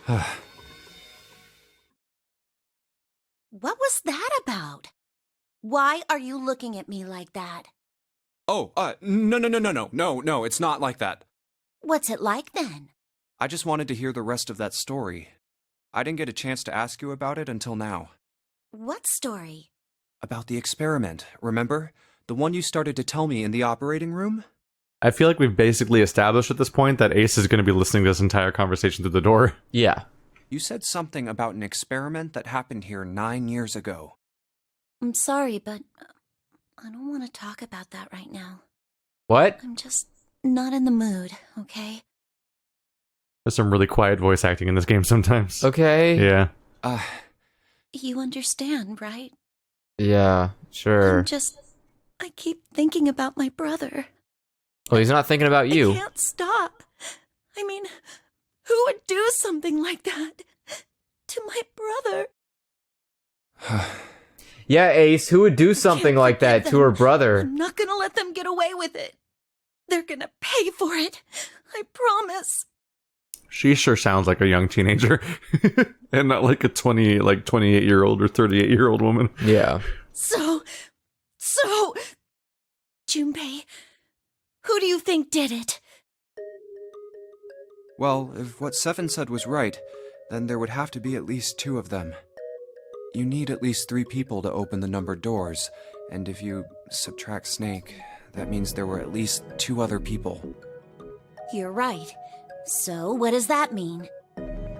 What was that about? Why are you looking at me like that? Oh, no, it's not like that. What's it like then? I just wanted to hear the rest of that story. I didn't get a chance to ask you about it until now. What story? About the experiment, remember? The one you started to tell me in the operating room? I feel like we've basically established at this point that Ace is going to be listening to this entire conversation through the door. Yeah. You said something about an experiment that happened here 9 years ago. I'm sorry, but I don't want to talk about that right now. What? I'm just not in the mood, okay? There's some really quiet voice acting in this game sometimes. Okay. Yeah. You understand, right? Yeah, sure. I keep thinking about my brother. Well, he's not thinking about you. I can't stop. I mean, who would do something like that to my brother? Yeah, Ace, who would do something like that to her brother? I'm not gonna let them get away with it. They're gonna pay for it. I promise. She sure sounds like a young teenager. And not like a 28-year-old or 38-year-old woman. Yeah. So, Junpei, who do you think did it? Well, if what Seven said was right, then there would have to be at least 2 of them. You need at least 3 people to open the numbered doors, and if you subtract Snake, that means there were at least 2 other people. You're right. So, what does that mean?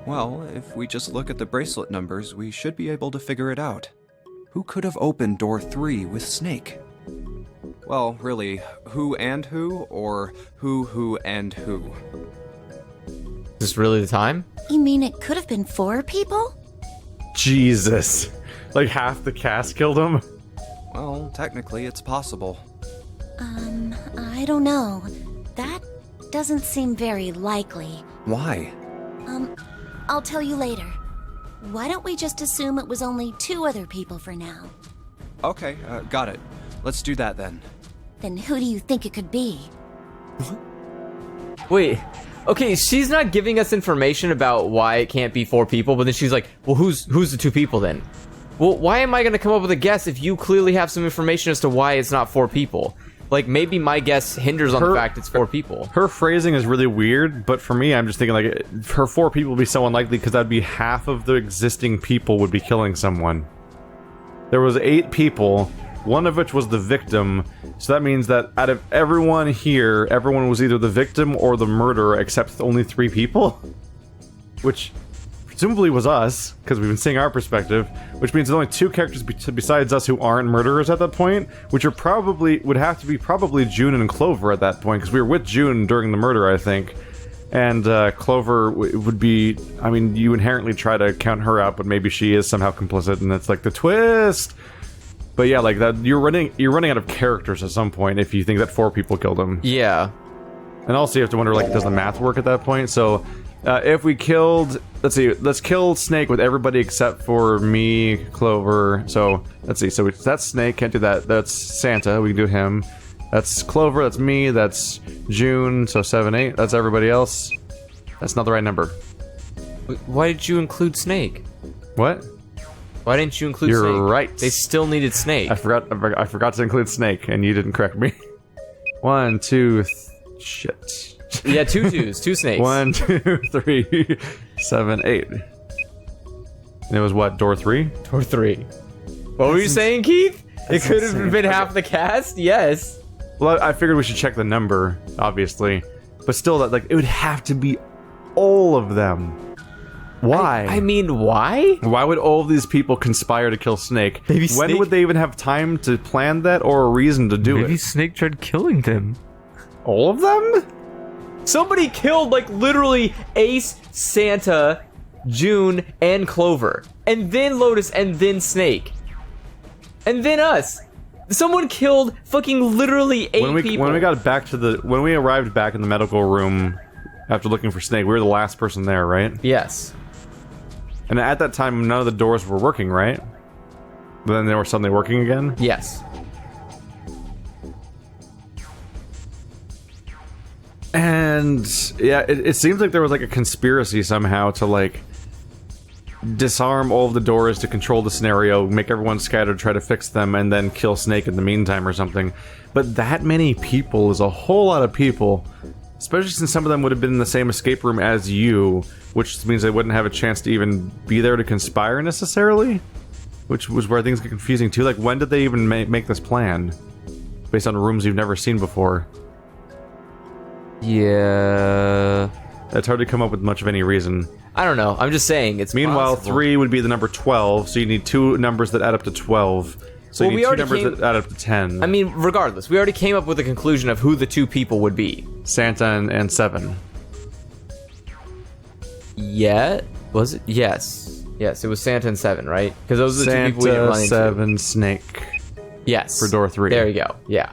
Well, if we just look at the bracelet numbers, we should be able to figure it out. Who could have opened door 3 with Snake? Well, really, who and who, or who and who? Is this really the time? You mean it could have been 4 people? Jesus. Like half the cast killed him? Well, technically it's possible. I don't know. That doesn't seem very likely. Why? I'll tell you later. Why don't we just assume it was only 2 other people for now? Okay, got it. Let's do that then. Then who do you think it could be? Wait. Okay, she's not giving us information about why it can't be 4 people, but then she's like, well, who's the 2 people then? Well, why am I going to come up with a guess if you clearly have some information as to why it's not 4 people? Like, maybe my guess hinders on the fact it's 4 people. Her phrasing is really weird, but for me, I'm just thinking, like, her 4 people would be so unlikely because that'd be half of the existing people would be killing someone. There was 8 people, one of which was the victim, so that means that out of everyone here, everyone was either the victim or the murderer, except only 3 people? Which presumably was us, because we've been seeing our perspective, which means there's only 2 characters besides us who aren't murderers at that point, which are would have to be probably June and Clover at that point, because we were with June during the murder, I think. And Clover would be, I mean, you inherently try to count her out, but maybe she is somehow complicit, and that's like the twist! But yeah, like that, you're running out of characters at some point if you think that 4 people killed him. Yeah. And also you have to wonder, like, does the math work at that point? So, if we killed, let's kill Snake with everybody except for me, Clover. So, let's see, so that's Snake, can't do that. That's Santa, we can do him. That's Clover, that's me, that's June, so 7, 8, that's everybody else. That's not the right number. Why did you include Snake? What? Why didn't you include Snake? You're right. They still needed Snake. I forgot to include Snake, and you didn't correct me. 1, 2, shit. Yeah, 2 twos, 2 snakes. 1, 2, 3, 7, 8. And it was what, door 3? Door 3. What were you saying, Keith? It could have been half the cast? Yes. Well, I figured we should check the number, obviously. But still, that like it would have to be all of them. Why? I mean, why? Why would all of these people conspire to kill Snake? Maybe when Snake... would they even have time to plan that or a reason to do it? Maybe Snake tried killing them. All of them? Somebody killed, like, literally Ace, Santa, June, and Clover. And then Lotus, and then Snake. And then us. Someone killed fucking literally 8 people. When we got back to when we arrived back in the medical room after looking for Snake, we were the last person there, right? Yes. And at that time, none of the doors were working, right? But then they were suddenly working again? Yes. And yeah, it seems like there was like a conspiracy somehow to like disarm all of the doors to control the scenario, make everyone scattered, try to fix them, and then kill Snake in the meantime or something. But that many people is a whole lot of people, especially since some of them would have been in the same escape room as you, which means they wouldn't have a chance to even be there to conspire necessarily, which was where things get confusing too. Like, when did they even make this plan? Based on rooms you've never seen before. Yeah. It's hard to come up with much of any reason. I don't know. I'm just saying it's Meanwhile, possible. 3 would be the number 12, so you need 2 numbers that add up to 12. So Well, you we need 2 already numbers that add up to 10. I mean, regardless, we already came up with a conclusion of who the 2 people would be. Santa and 7. Yeah? Was it? Yes. Yes, it was Santa and 7, right? Because those are the 2 people we didn't run Santa, into. 7, Snake. Yes. For door 3. There you go. Yeah.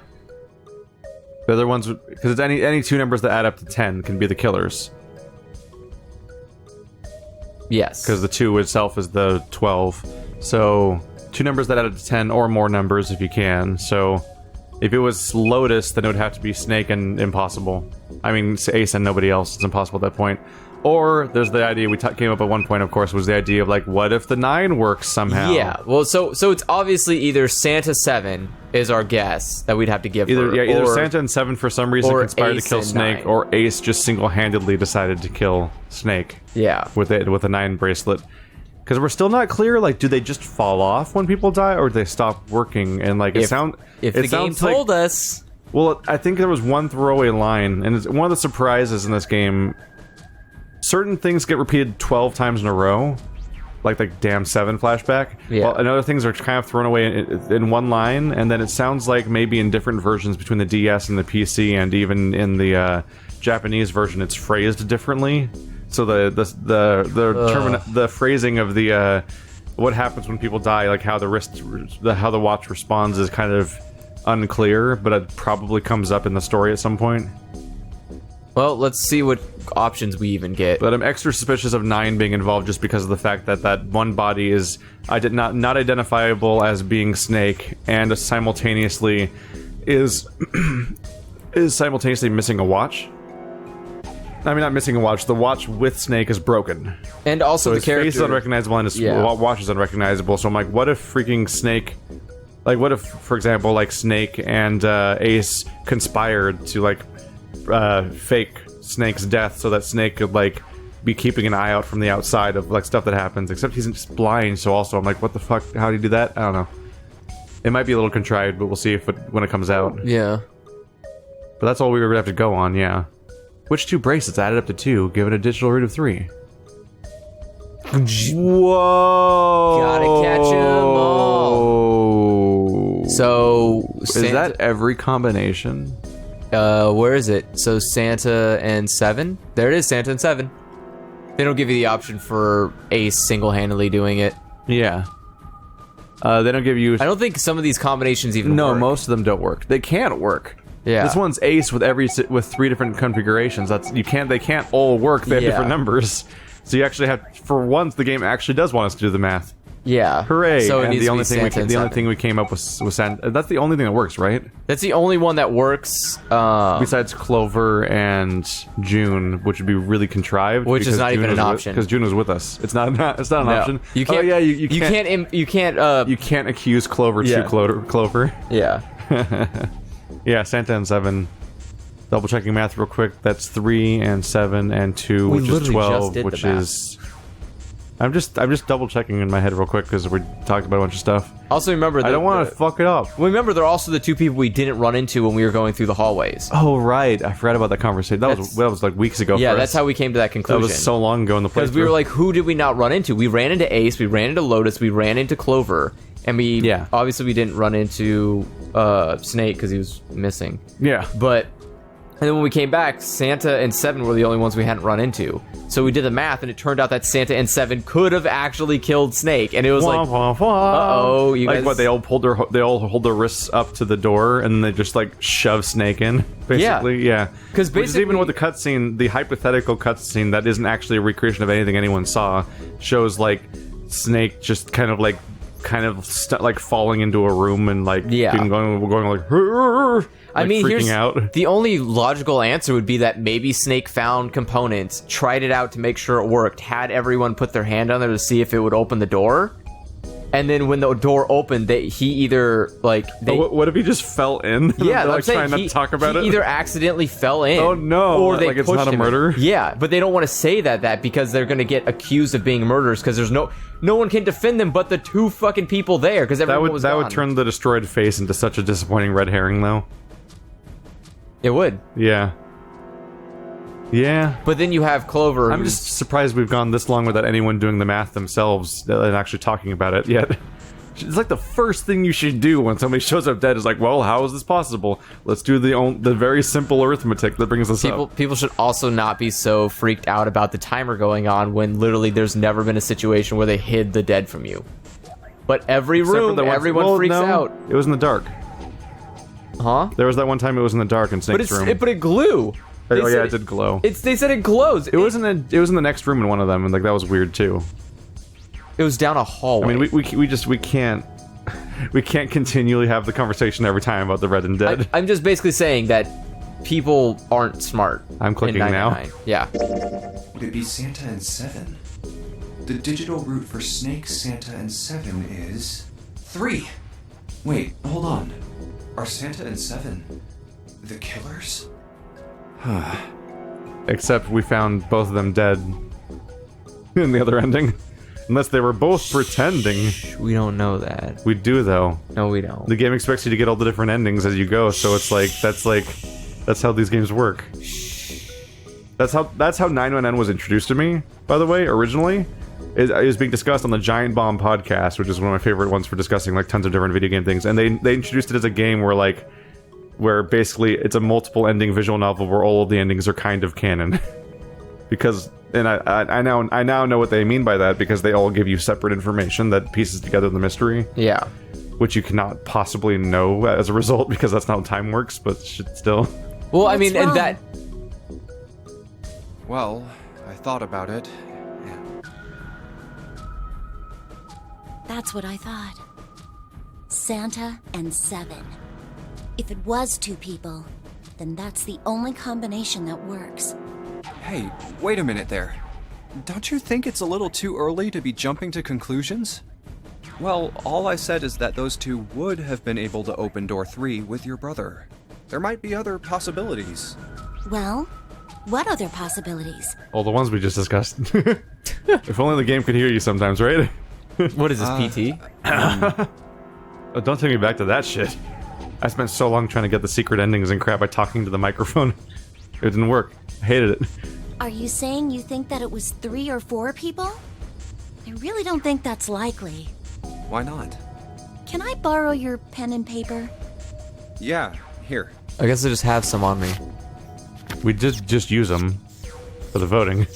The other ones, because it's any 2 numbers that add up to 10 can be the killers. Yes. Because the 2 itself is the 12. So, 2 numbers that add up to 10 or more numbers if you can. So, if it was Lotus, then it would have to be Snake and Impossible. I mean, Ace and nobody else. It's impossible at that point. Or, there's the idea we came up at one point, of course, was the idea of, like, what if the 9 works somehow? Yeah, well, so it's obviously either Santa 7 is our guess that we'd have to give her. Yeah, either or, Santa and 7 for some reason or conspired to Ace kill and Snake, 9. or Ace just single-handedly decided to kill Snake. Yeah. With a 9 bracelet. Because we're still not clear, like, do they just fall off when people die, or do they stop working? And, like, If the game told us... Well, I think there was one throwaway line, and it's one of the surprises in this game. Certain things get repeated 12 times in a row, like the damn 7 flashback. Yeah. Well, and other things are kind of thrown away in one line, and then it sounds like maybe in different versions between the DS and the PC, and even in the Japanese version, it's phrased differently. So the phrasing of the what happens when people die, like how the watch responds, is kind of unclear, but it probably comes up in the story at some point. Well, let's see what options we even get. But I'm extra suspicious of 9 being involved just because of the fact that one body is not identifiable as being Snake, and simultaneously is simultaneously missing a watch. I mean, not missing a watch. The watch with Snake is broken. And also So the his face is character... unrecognizable and his watch is unrecognizable. So I'm like, what if freaking Snake... Like, what if, for example, like, Snake and Ace conspired to, like, fake Snake's death so that Snake could, like, be keeping an eye out from the outside of, like, stuff that happens. Except he's just blind, so also I'm like, what the fuck? How do you do that? I don't know. It might be a little contrived, but we'll see when it comes out. Yeah. But that's all we were gonna have to go on, yeah. Which 2 bracelets added up to 2, given a digital root of 3? Whoa! Gotta catch 'em all. So... Is that every combination? Where is it? So Santa and 7? There it is, Santa and 7. They don't give you the option for Ace single-handedly doing it. Yeah. They don't give you... I don't think some of these combinations even work. most of them don't work. They can't work. Yeah. This one's Ace with 3 different configurations. They can't all work. They have different numbers. So you actually have... For once, the game actually does want us to do the math. Yeah. Hooray! So it And needs the to only be thing Santa and the only 7. thing we came up with was Santa. That's the only thing that works, right? That's the only one that works. Besides Clover and June, which would be really contrived. Which is because not June even an was option. Because June was with us. It's not an No. option. You can't. Oh, yeah, you You can't. can't. You can't accuse Clover Yeah. to Clover. Yeah. Yeah, Santa and 7. Double checking math real quick. That's 3 and 7 and 2, We which is literally 12, just did the which math. is. I'm just double checking in my head real quick because we talked about a bunch of stuff. Also, remember. I don't want to fuck it up. Remember, they're also the 2 people we didn't run into when we were going through the hallways. Oh right, I forgot about that conversation. That was like weeks ago. Yeah, for that's us. how we came to that That conclusion. was so long ago in the playthrough. Because we were like, who did we not run into? We ran into Ace, we ran into Lotus, we ran into Clover, and obviously we didn't run into Snake because he was missing. yeah. But and then when we came back, Santa and 7 were the only ones we hadn't run into. So we did the math, and it turned out that Santa and 7 could have actually killed Snake, and it was like, uh-oh, you like guys... what they all hold their wrists up to the door and they just like shove Snake in. Basically, yeah. Because Which is even basically- with the cutscene, the hypothetical cutscene that isn't actually a recreation of anything anyone saw, shows like Snake just kind of like falling into a room and like Yeah. going like. "Rrr." I mean, freaking out. the only logical answer would be that maybe Snake found components, tried it out to make sure it worked, had everyone put their hand on there to see if it would open the door, and then when the door opened, he either what if he just fell in? Yeah, they're I'm saying trying not to talk about he it. either accidentally fell in. Oh no! Or they like it's pushed not a him murder. in. Yeah, but they don't want to say that because they're going to get accused of being murderers because there's no one can defend them but the two fucking people there because everyone was gone. Would turn the destroyed face into such a disappointing red herring, though. It would. Yeah. Yeah. But then you have Clover. I'm just surprised we've gone this long without anyone doing the math themselves and actually talking about it yet. It's like the first thing you should do when somebody shows up dead is like, well, how is this possible? Let's do the very simple arithmetic that brings us up. People should also not be so freaked out about the timer going on when literally there's never been a situation where they hid the dead from you. But every room, everyone freaks out. It was in the dark. Huh? There was that one time it was in the dark in Snake's room. But it glue. Oh yeah, it did glow. They said it glows. It was in the next room in one of them, and like that was weird too. It was down a hallway. I mean, we can't continually have the conversation every time about the red and dead. I'm just basically saying that people aren't smart. I'm clicking now. Yeah. Would it be Santa and 7? The digital root for Snake, Santa, and 7 is 3. Wait, hold on. Are Santa and 7 the killers? Except we found both of them dead in the other ending. Unless they were both pretending. We don't know that. We do, though. No, we don't. The game expects you to get all the different endings as you go, so it's like that's how these games work. That's how 911 was introduced to me, by the way, originally. It was being discussed on the Giant Bomb podcast, which is one of my favorite ones for discussing like tons of different video game things. And they introduced it as a game where basically it's a multiple ending visual novel where all of the endings are kind of canon. Because I now know what they mean by that because they all give you separate information that pieces together the mystery. Yeah. Which you cannot possibly know as a result because that's not how time works, but still. Well, What's I mean, wrong? and that. Well, I thought about it. That's what I thought. Santa and 7. If it was 2 people, then that's the only combination that works. Hey, wait a minute there. Don't you think it's a little too early to be jumping to conclusions? Well, all I said is that those 2 would have been able to open door 3 with your brother. There might be other possibilities. Well, what other possibilities? All the ones we just discussed. If only the game could hear you sometimes, right? What is this, PT? Oh, don't take me back to that shit. I spent so long trying to get the secret endings and crap by talking to the microphone. It didn't work. I hated it. Are you saying you think that it was 3 or 4 people? I really don't think that's likely. Why not? Can I borrow your pen and paper? Yeah, here. I guess I just have some on me. We just use them for the voting.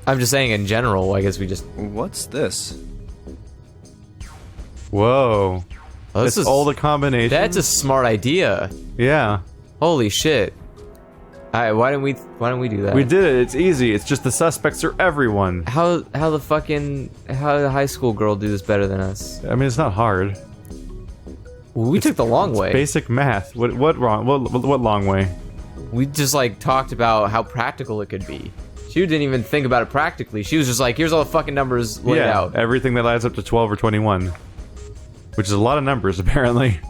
I'm just saying in general, I guess we just... What's this? Whoa. Oh, this It's is all the combinations. That's a smart idea. Yeah. Holy shit. Alright, why didn't we do that? We did it. It's easy. It's just the suspects are everyone. How did the high school girl do this better than us? I mean, it's not hard. We took the long way. Basic math. What wrong? What long way? We just like talked about how practical it could be. She didn't even think about it practically. She was just like, here's all the fucking numbers laid out. Everything that adds up to 12 or 21. Which is a lot of numbers, apparently.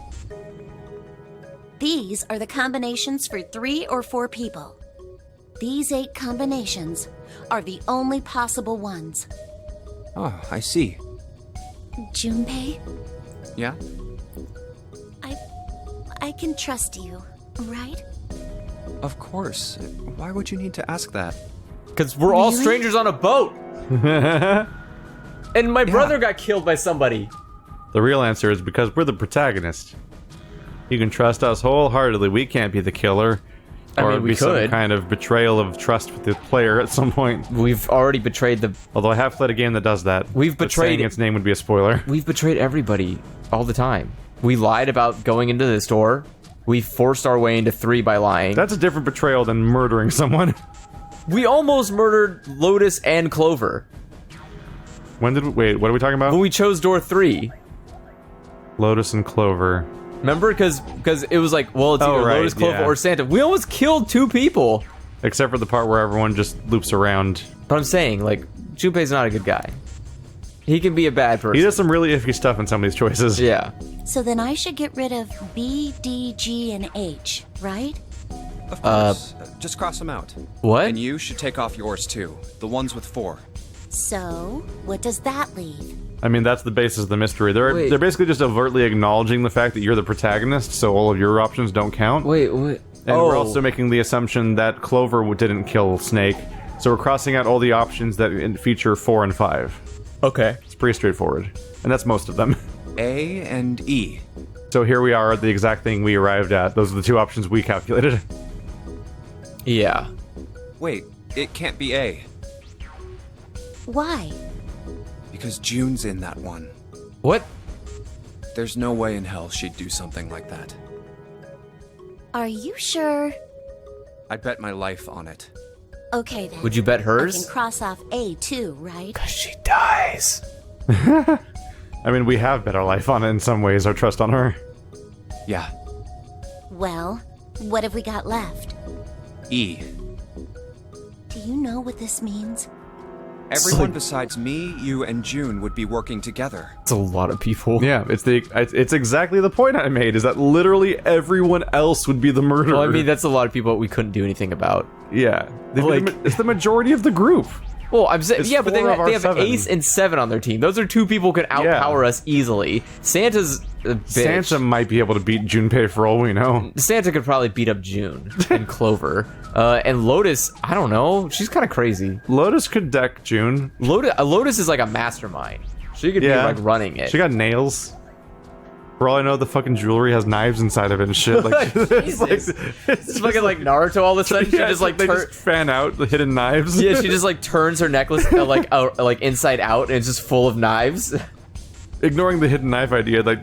These are the combinations for 3 or 4 people. These 8 combinations are the only possible ones. Oh, I see. Junpei, Yeah? I can trust you, right? Of course. Why would you need to ask that? Because we're all Really? strangers on a boat. And my brother got killed by somebody. The real answer is because we're the protagonist. You can trust us wholeheartedly. We can't be the killer. I Or mean, we be some could. kind of betrayal of trust with the player at some point. We've already betrayed the... Although I have played a game that does that. We've but betrayed- saying its name would be a spoiler. We've betrayed everybody all the time. We lied about going into this door. We forced our way into 3 by lying. That's a different betrayal than murdering someone. We almost murdered Lotus and Clover Wait, what are we talking about? when we chose door 3. Lotus and Clover. Remember? Because it was like, well, it's either right, Lotus, Clover, yeah. or Santa. We almost killed 2 people. Except for the part where everyone just loops around. But I'm saying, like, Junpei's not a good guy. He can be a bad person. He does some really iffy stuff in some of these choices. Yeah. So then I should get rid of B, D, G, and H, right? Of course. Just cross them out. What? And you should take off yours too. The ones with 4. So, what does that leave? I mean, that's the basis of the mystery. Wait. They're basically just overtly acknowledging the fact that you're the protagonist, so all of your options don't count. Wait, what? And we're also making the assumption that Clover didn't kill Snake, so we're crossing out all the options that feature 4 and 5. Okay. It's pretty straightforward. And that's most of them. A and E. So here we are at the exact thing we arrived at. Those are the 2 options we calculated. Yeah. Wait, it can't be A. Why? Because June's in that one. What? There's no way in hell she'd do something like that. Are you sure? I bet my life on it. Okay then. Would you bet I hers? can cross off A too, right? She dies. I mean, we have bet our life on it in some ways, our trust on her. Yeah. Well, what have we got left? E. Do you know what this means? Everyone besides me, you, and June would be working together. It's a lot of people. Yeah, it's exactly the point I made, is that literally everyone else would be the murderer. Well, I mean, that's a lot of people we couldn't do anything about. Yeah. Like- It's the majority of the group. Well, I'm saying, It's yeah, but they 4 of our have 7. Ace and 7 on their team. Those are 2 people who can outpower us easily. Santa's a bitch. Santa might be able to beat Junpei for all we know. Santa could probably beat up June and Clover. And Lotus, I don't know. She's kind of crazy. Lotus could deck June. Lotus is like a mastermind. She could be like running it. She got nails. For all I know, the fucking jewelry has knives inside of it and shit. Like, Jesus. It's fucking like Naruto all of a sudden. She yeah, just like they just fan out the hidden knives. yeah, she just like turns her necklace like inside out and it's just full of knives. Ignoring the hidden knife idea, like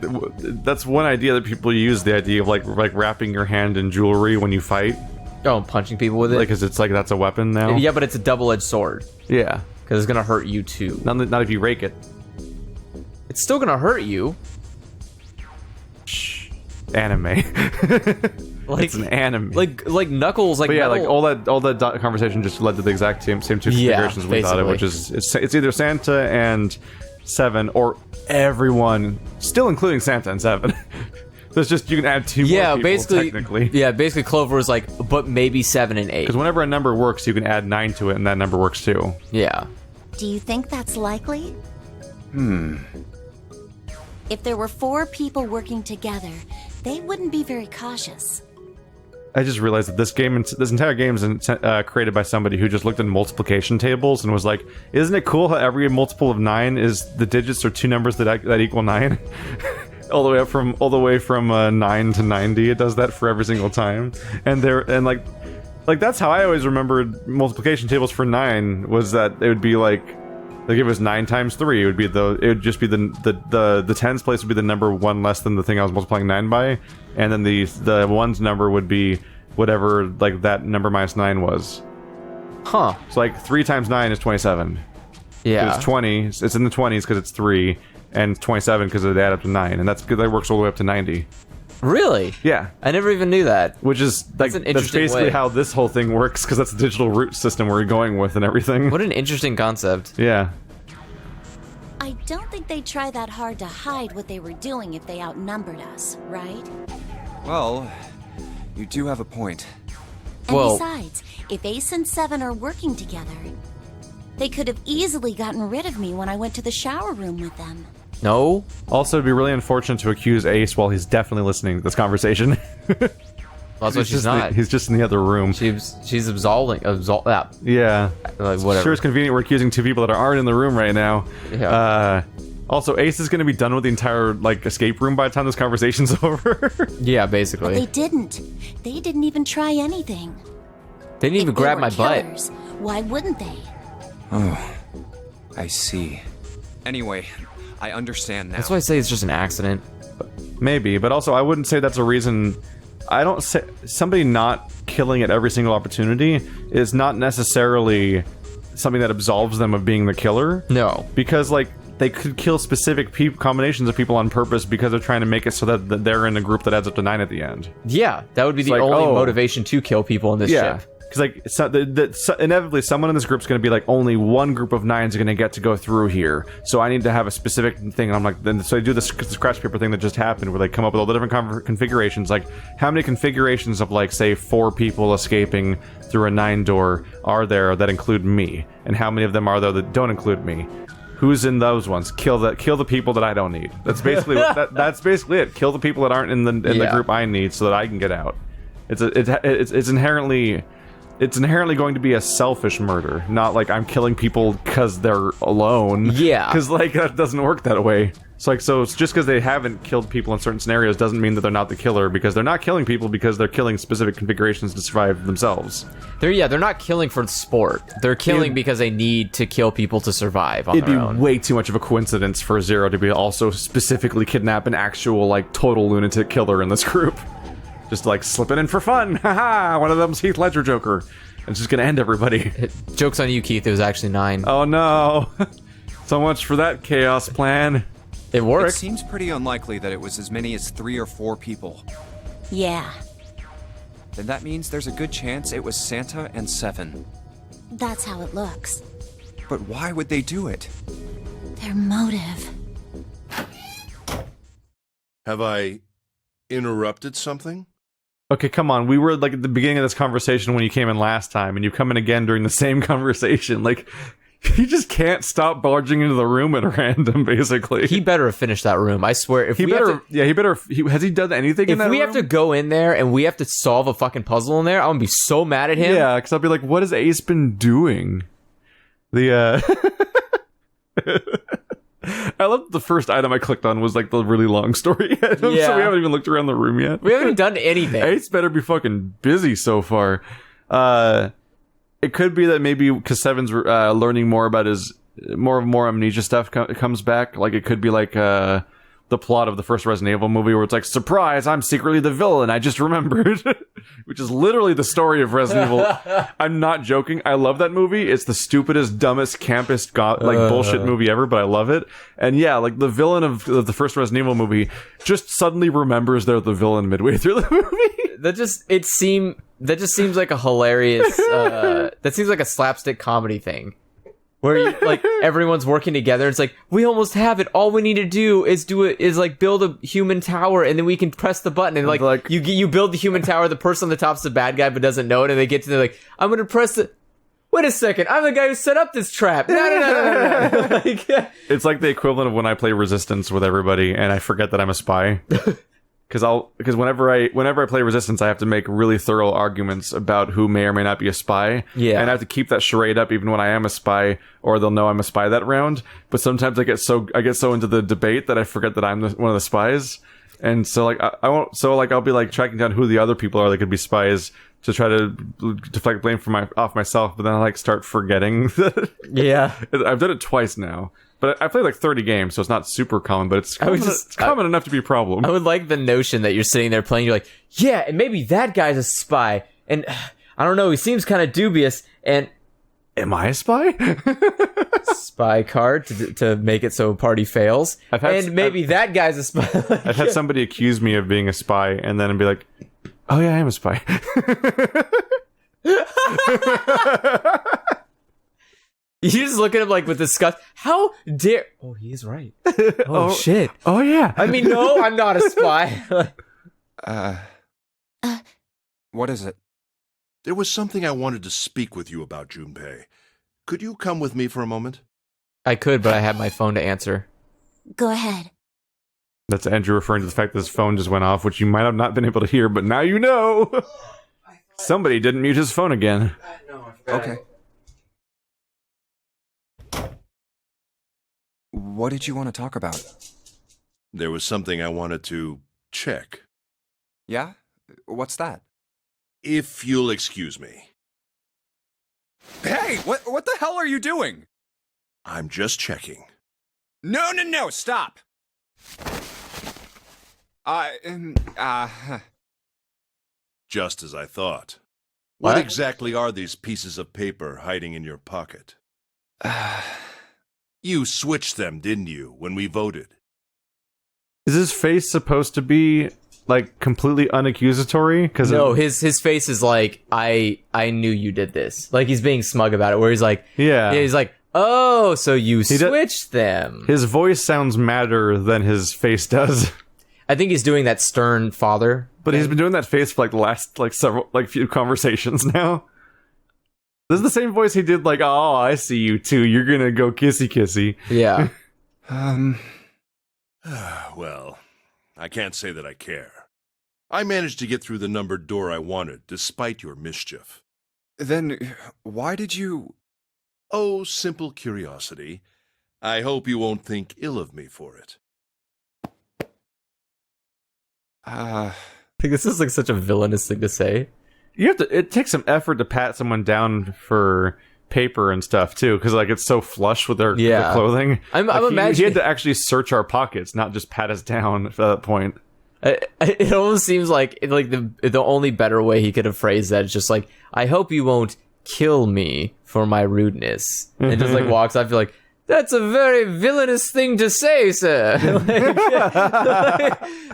that's one idea that people use. The idea of like wrapping your hand in jewelry when you fight, Oh, and punching people with it. like, 'cause it's like that's a weapon now. Yeah, but it's a double-edged sword Yeah. because it's gonna hurt you too. Not if you rake it. It's still gonna hurt you. Anime. Like It's an anime. like Knuckles. Like But yeah, metal- like all that conversation just led to the exact same 2 configurations we thought of, basically. which is it's either Santa and 7 or everyone, still including Santa and 7. There's just, you can add 2 more Yeah, people, basically. technically. Yeah, basically Clover was like, but maybe 7 and 8. Because whenever a number works, you can add 9 to it, and that number works too. Yeah. Do you think that's likely? If there were 4 people working together, they wouldn't be very cautious. I just realized that this entire game is created by somebody who just looked at multiplication tables and was like, "Isn't it cool how every multiple of 9 is the digits or 2 numbers that equal 9?" all the way from 9 to 90. It does that for every single time, and like that's how I always remembered multiplication tables for 9, was that it would be like if it was 9 times 3, it would just be the tens place would be the number 1 less than the thing I was multiplying 9 by, and then the ones number would be whatever like that number minus 9 was. Huh. So like 3 times 9 is 27. Yeah. It's 20. It's in the 20s because it's 3, and 27 because it add up to 9, and that works all the way up to 90. Really? Yeah. I never even knew that. Which is like an that's interesting basically way. how this whole thing works, because that's the digital root system we're going with and everything. What an interesting concept. Yeah. I don't think they'd try that hard to hide what they were doing if they outnumbered us, right? Well, you do have a point. And Well- besides, if Ace and 7 are working together, they could have easily gotten rid of me when I went to the shower room with them. No? Also, it'd be really unfortunate to accuse Ace while he's definitely listening to this conversation. Well, that's what she's not. He's just in the other room. She's absolving. Yeah. Like, whatever. Sure, it's convenient we're accusing 2 people that aren't in the room right now. Yeah. Also, Ace is going to be done with the entire like escape room by the time this conversation's over. Yeah, But basically. they didn't. They didn't even try anything. They didn't even If they grab were my butt. killers, why wouldn't they? I see. Anyway, I understand now. That's why I say it's just an accident. Maybe, but also I wouldn't say that's a reason. I don't say somebody not killing at every single opportunity is not necessarily something that absolves them of being the killer. No. Because like they could kill specific combinations of people on purpose because they're trying to make it so that they're in a group that adds up to 9 at the end. Yeah, that would be the like, only motivation to kill people in this ship. Because inevitably someone in this group's going to be like, only one group of 9s are going to get to go through here, so I need to have a specific thing. And I'm like, then so I do this scratch paper thing that just happened, where they come up with all the different configurations. Like, how many configurations of, like, say 4 people escaping through a 9 door are there that include me, and how many of them are there that don't include me? Who's in those ones? Kill the people that I don't need. That's basically that's basically it. Kill the people that aren't in the group I need, so that I can get out. It's inherently going to be a selfish murder, not like I'm killing people because they're alone. Yeah. Because, like, that doesn't work that way. So it's just because they haven't killed people in certain scenarios doesn't mean that they're not the killer, because they're not killing people because they're killing specific configurations to survive themselves. They're not killing for sport. They're killing because they need to kill people to survive on their own. It'd be way too much of a coincidence for Zero to be also specifically kidnap an actual, like, total lunatic killer in this group. Just, like, slipping in for fun. Haha, one of them's Heath Ledger Joker. It's just gonna end everybody. Joke's on you, Keith. It was actually 9. Oh no. So much for that chaos plan. It worked. It seems pretty unlikely that it was as many as 3 or 4 people. Yeah. Then that means there's a good chance it was Santa and 7. That's how it looks. But why would they do it? Their motive. Have I interrupted something? Okay, come on. We were, like, at the beginning of this conversation when you came in last time, and you come in again during the same conversation. Like, he just can't stop barging into the room at random, basically. He better have finished that room. I swear. If he better. Has he done anything in that room? If we have to go in there and we have to solve a fucking puzzle in there, I'm gonna be so mad at him. Yeah, because I'll be like, what has Ace been doing? I love the first item I clicked on was, like, the really long story item, so we haven't even looked around the room yet. We haven't done anything. Ace better be fucking busy so far. It could be that maybe because Seven's learning more about his more amnesia stuff comes back. Like, it could be like the plot of the first Resident Evil movie where it's like, surprise, I'm secretly the villain, I just remembered. Which is literally the story of Resident Evil. I'm not joking. I love that movie. It's the stupidest, dumbest, campest, bullshit movie ever, but I love it. And yeah, like, the villain of the first Resident Evil movie just suddenly remembers they're the villain midway through the movie. That just seems like a hilarious, that seems like a slapstick comedy thing. Where like everyone's working together. It's like, we almost have it. All we need to do is like build a human tower, and then we can press the button. And like you build the human tower. The person on the top's the bad guy, but doesn't know it. And they get to like, I'm gonna press the. Wait a second, I'm the guy who set up this trap. No. Like, it's like the equivalent of when I play Resistance with everybody, and I forget that I'm a spy. Because whenever I play Resistance, I have to make really thorough arguments about who may or may not be a spy. Yeah. And I have to keep that charade up even when I am a spy, or they'll know I'm a spy that round. But sometimes I get so into the debate that I forget that I'm one of the spies. And so like I won't. So like I'll be like tracking down who the other people are that could be spies to try to deflect blame off myself. But then I like start forgetting. Yeah. I've done it twice now. But I played like 30 games, so it's not super common, but it's common enough to be a problem. I would like the notion that you're sitting there playing, you're like, yeah, and maybe that guy's a spy, and I don't know, he seems kind of dubious, and... Am I a spy? Spy card to make it so party fails, maybe that guy's a spy. I've had somebody accuse me of being a spy, and then be like, oh yeah, I am a spy. You just look at him like with disgust. How dare... Oh, he's right. Oh, shit. Oh, yeah. I mean, no, I'm not a spy. What is it? There was something I wanted to speak with you about, Junpei. Could you come with me for a moment? I could, but I had my phone to answer. Go ahead. That's Andrew referring to the fact that his phone just went off, which you might have not been able to hear, but now you know. Somebody didn't mute his phone again. No, I forgot. Okay. What did you want to talk about? There was something I wanted to check. Yeah? What's that? If you'll excuse me. Hey, what the hell are you doing? I'm just checking. No, stop! Just as I thought. What exactly are these pieces of paper hiding in your pocket? You switched them, didn't you, when we voted? Is his face supposed to be, like, completely unaccusatory? No, his face is like, I knew you did this. Like, he's being smug about it, where he's like, yeah, he's like, oh, so you switched them. His voice sounds madder than his face does. I think he's doing that stern father. But he's been doing that face for, like, the last, like, few conversations now. This is the same voice he did, like, oh, I see you too. You're gonna go kissy-kissy. Yeah. Well, I can't say that I care. I managed to get through the numbered door I wanted, despite your mischief. Then, why did you... Oh, simple curiosity. I hope you won't think ill of me for it. I think this is like such a villainous thing to say. It takes some effort to pat someone down for paper and stuff too, because like it's so flush with their clothing. I'm like, imagining he had to actually search our pockets, not just pat us down at that point. It almost seems like the only better way he could have phrased that is just like, I hope you won't kill me for my rudeness, and just like walks off. You're like, that's a very villainous thing to say, sir.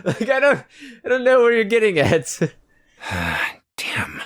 like I don't know where you're getting at. Damn.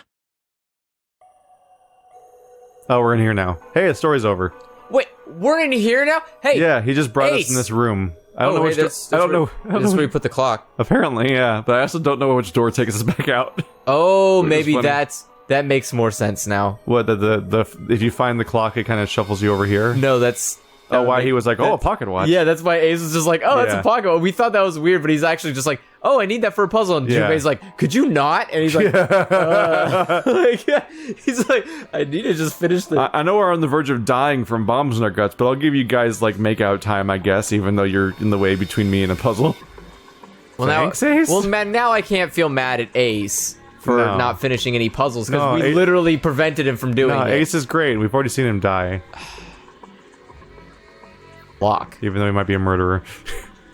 Oh, we're in here now. Hey, the story's over. Wait, we're in here now? Hey. Yeah, he just brought Ace. us in this room. I don't know which that's I don't know. That's where you put the clock. Apparently, yeah, but I also don't know which door takes us back out. Oh, maybe that makes more sense now. What the if you find the clock, it kind of shuffles you over here. No, that's. Why he was like, oh, a pocket watch. Yeah, that's why Ace was just like, oh, that's a pocket watch. We thought that was weird, but he's actually just like, oh, I need that for a puzzle. And Junpei's like, could you not? And he's like, he's like, I need to just finish the... I know we're on the verge of dying from bombs in our guts, but I'll give you guys, like, make-out time, I guess, even though you're in the way between me and a puzzle. Well, Thanks, Ace? Well, man, now I can't feel mad at Ace for not finishing any puzzles, because we literally prevented him from doing it. Ace is great. We've already seen him die. Lock. Even though he might be a murderer.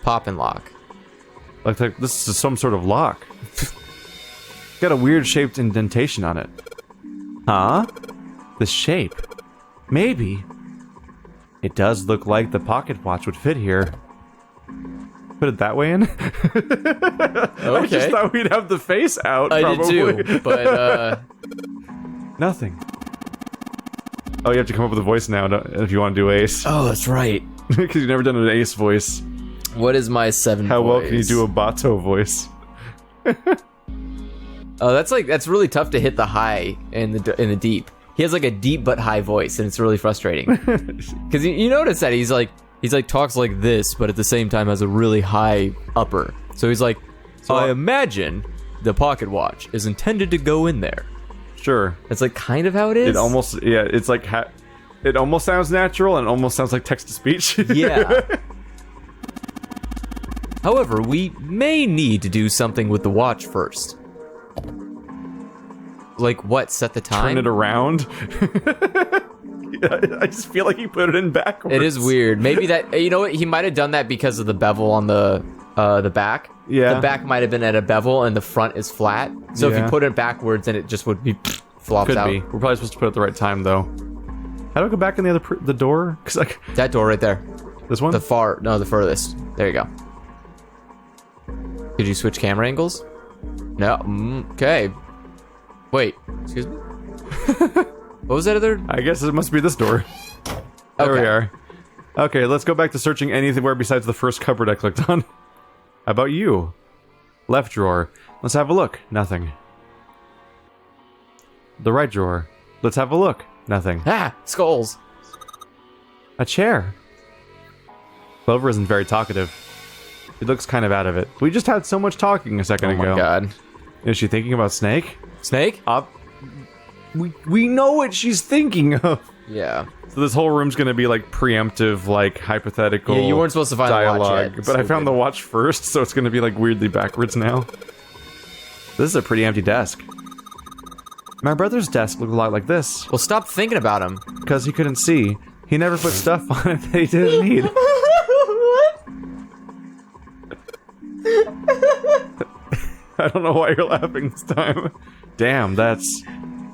Pop and lock. Like this is some sort of lock. Got a weird shaped indentation on it. Huh? The shape. Maybe. It does look like the pocket watch would fit here. Put it that way in? Okay. I just thought we'd have the face out, I probably. did too, but Nothing. Oh, you have to come up with a voice now if you want to do Ace. Oh, that's right. Because you've never done an Ace voice. What is my 7 How voice? well can you do a Bato voice? Oh, that's really tough to hit the high in the deep. He has like a deep but high voice, and it's really frustrating. Because you notice that he's like talks like this, but at the same time has a really high upper. So he's like, I imagine the pocket watch is intended to go in there. Sure. That's like kind of how it is. It almost, it's like, it almost sounds natural and almost sounds like text-to-speech. Yeah. However, we may need to do something with the watch first. Like what? Set the time? Turn it around? I just feel like he put it in backwards. It is weird. Maybe that, you know what? He might have done that because of the bevel on the back. Yeah. The back might have been at a bevel and the front is flat. So if you put it backwards, then it just would be flops out. Could be. We're probably supposed to put it at the right time, though. How do I go back in the door? Cause like that door right there. This one? The furthest. There you go. Could you switch camera angles? No. Okay. Wait. Excuse me. What was that other? I guess it must be this door. There we are. Okay, let's go back to searching anywhere besides the first cupboard I clicked on. How about you? Left drawer. Let's have a look. Nothing. The right drawer. Let's have a look. Nothing. Ah! Skulls! A chair. Clover isn't very talkative. She looks kind of out of it. We just had so much talking a second ago. Oh my god. Is she thinking about Snake? Snake? We know what she's thinking of. Yeah. So this whole room's gonna be like preemptive, like hypothetical. Yeah, you weren't supposed to find dialogue, the watch yet. but I found the watch first, so it's gonna be like weirdly backwards now. This is a pretty empty desk. My brother's desk looked a lot like this. Well, stop thinking about him. Because he couldn't see. He never put stuff on it that he didn't need. I don't know why you're laughing this time. Damn, that's...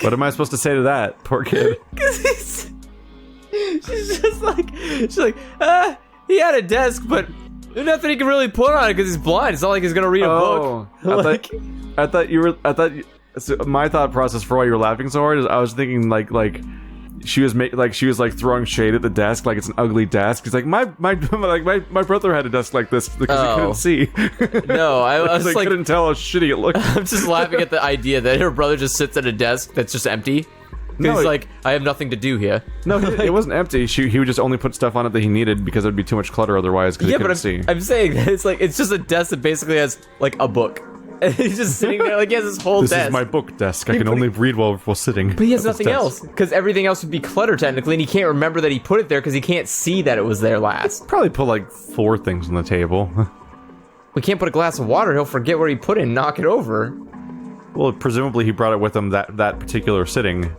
What am I supposed to say to that? Poor kid. she's like, he had a desk, but there's nothing he can really put on it because he's blind. It's not like he's gonna read a book. So my thought process for why you were laughing so hard is I was thinking like she was throwing shade at the desk like it's an ugly desk. He's like my brother had a desk like this because he couldn't see. No, I was like couldn't tell how shitty it looked. I'm just laughing at the idea that her brother just sits at a desk that's just empty. No, he's like, I have nothing to do here. No, it wasn't empty. He would just only put stuff on it that he needed because it would be too much clutter otherwise because he couldn't see. I'm saying that it's just a desk that basically has like a book. And he's just sitting there like he has his whole desk. This is my book desk. I can only read while sitting. But he has nothing else because everything else would be clutter technically, and he can't remember that he put it there because he can't see that it was there last. Probably put like 4 things on the table. We can't put a glass of water. He'll forget where he put it and knock it over. Well, presumably he brought it with him that particular sitting.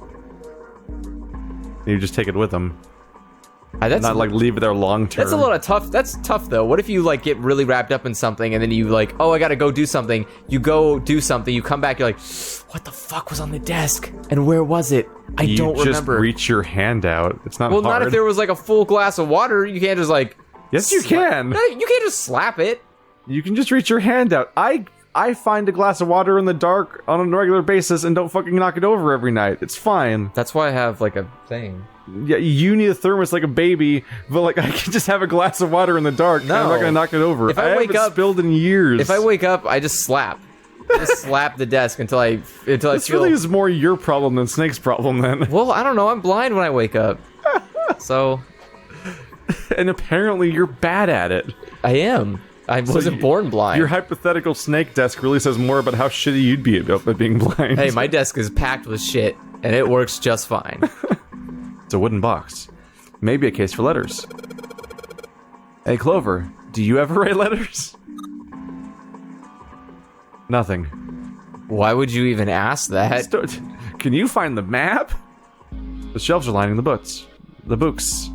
You just take it with him. Not like leave it there long term. That's a lot of tough. That's tough though. What if you like get really wrapped up in something and then you like, oh, I gotta go do something. You go do something. You come back. You're like, what the fuck was on the desk? And where was it? I don't remember. Just reach your hand out. It's not hard. Well, not if there was like a full glass of water. You can't just like. Yes, you can. No, you can't just slap it. You can just reach your hand out. I find a glass of water in the dark on a regular basis and don't fucking knock it over every night. It's fine. That's why I have like a thing. Yeah, you need a thermos like a baby, but like I can just have a glass of water in the dark. No, I'm not gonna knock it over. If I wake up, spilled in years. If I wake up, I just slap. I just slap the desk until I feel. This really is more your problem than Snake's problem, then. Well, I don't know. I'm blind when I wake up, so. And apparently, you're bad at it. I am. I wasn't born blind. Your hypothetical snake desk really says more about how shitty you'd be at being blind. Hey, my desk is packed with shit, and it works just fine. It's a wooden box. Maybe a case for letters. Hey, Clover, do you ever write letters? Nothing. Why would you even ask that? Can you find the map? The shelves are lining the books. The books.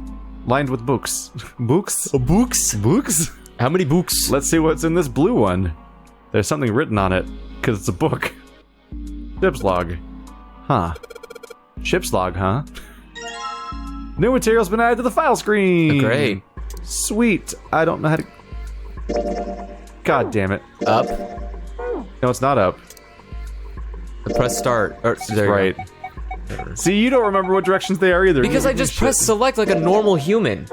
Lined with books. Books? Books? Books? How many books? Let's see what's in this blue one. There's something written on it, because it's a book. Ship's log. Huh. Ship's log, huh? New material's been added to the file screen! Great. Sweet. I don't know how to... God damn it. Up? No, it's not up. Press start. There right. See, you don't remember what directions they are either. Because I just pressed select like a normal human.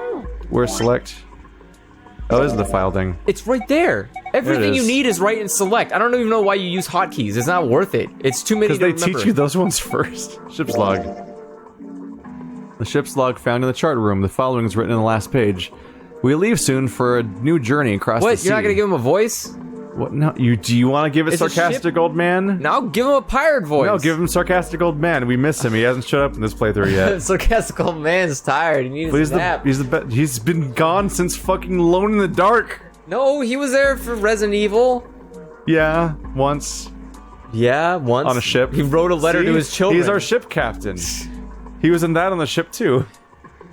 Where's select? Oh, this is the file thing. It's right there. Everything you need is right in select. I don't even know why you use hotkeys. It's not worth it. It's too many to remember. Because they teach you those ones first. Ship's log. The ship's log found in the chart room. The following is written in the last page. We leave soon for a new journey across the sea. What? You're not going to give him a voice? What? No. Do you want to give it sarcastic old man? No, give him a pirate voice. No, give him sarcastic old man. We miss him. He hasn't showed up in this playthrough yet. Sarcastic old man's tired. He needs a nap. He's been gone since fucking Alone in the Dark. No, he was there for Resident Evil. Yeah, once. Yeah, once. On a ship. He wrote a letter to his children. He's our ship captain. He was in that on the ship too.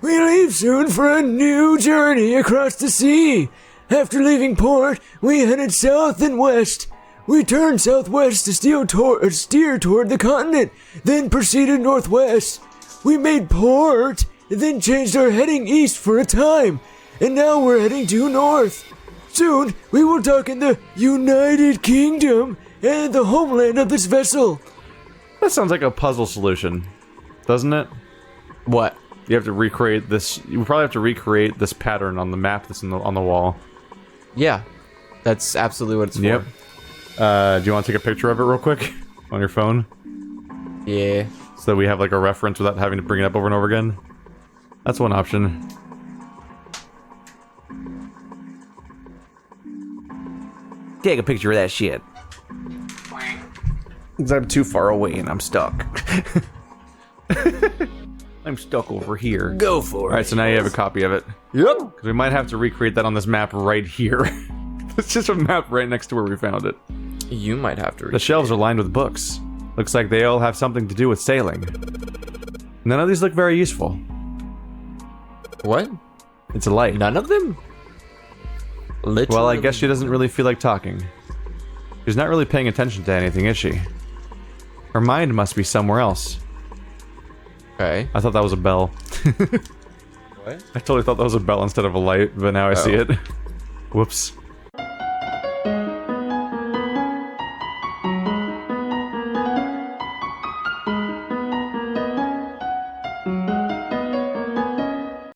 We leave soon for a new journey across the sea. After leaving port, we headed south and west. We turned southwest to steer toward the continent, then proceeded northwest. We made port, then changed our heading east for a time, and now we're heading due north. Soon, we will dock in the United Kingdom and the homeland of this vessel. That sounds like a puzzle solution, doesn't it? What? You have to recreate this. You probably have to recreate this pattern on the map that's on the wall. Yeah, that's absolutely what it's for. Yep. Do you want to take a picture of it real quick on your phone? Yeah. So that we have like a reference without having to bring it up over and over again. That's one option. Take a picture of that shit. Because I'm too far away and I'm stuck. I'm stuck over here. Go for it. Alright, so now you have a copy of it. Yep. Because we might have to recreate that on this map right here. It's just a map right next to where we found it. You might have to. The shelves are lined with books. Looks like they all have something to do with sailing. None of these look very useful. What? It's a light. None of them? Literally. Well, I guess she doesn't really feel like talking. She's not really paying attention to anything, is she? Her mind must be somewhere else. Okay. I thought that was a bell. I totally thought that was a bell instead of a light, but now I see it. Whoops.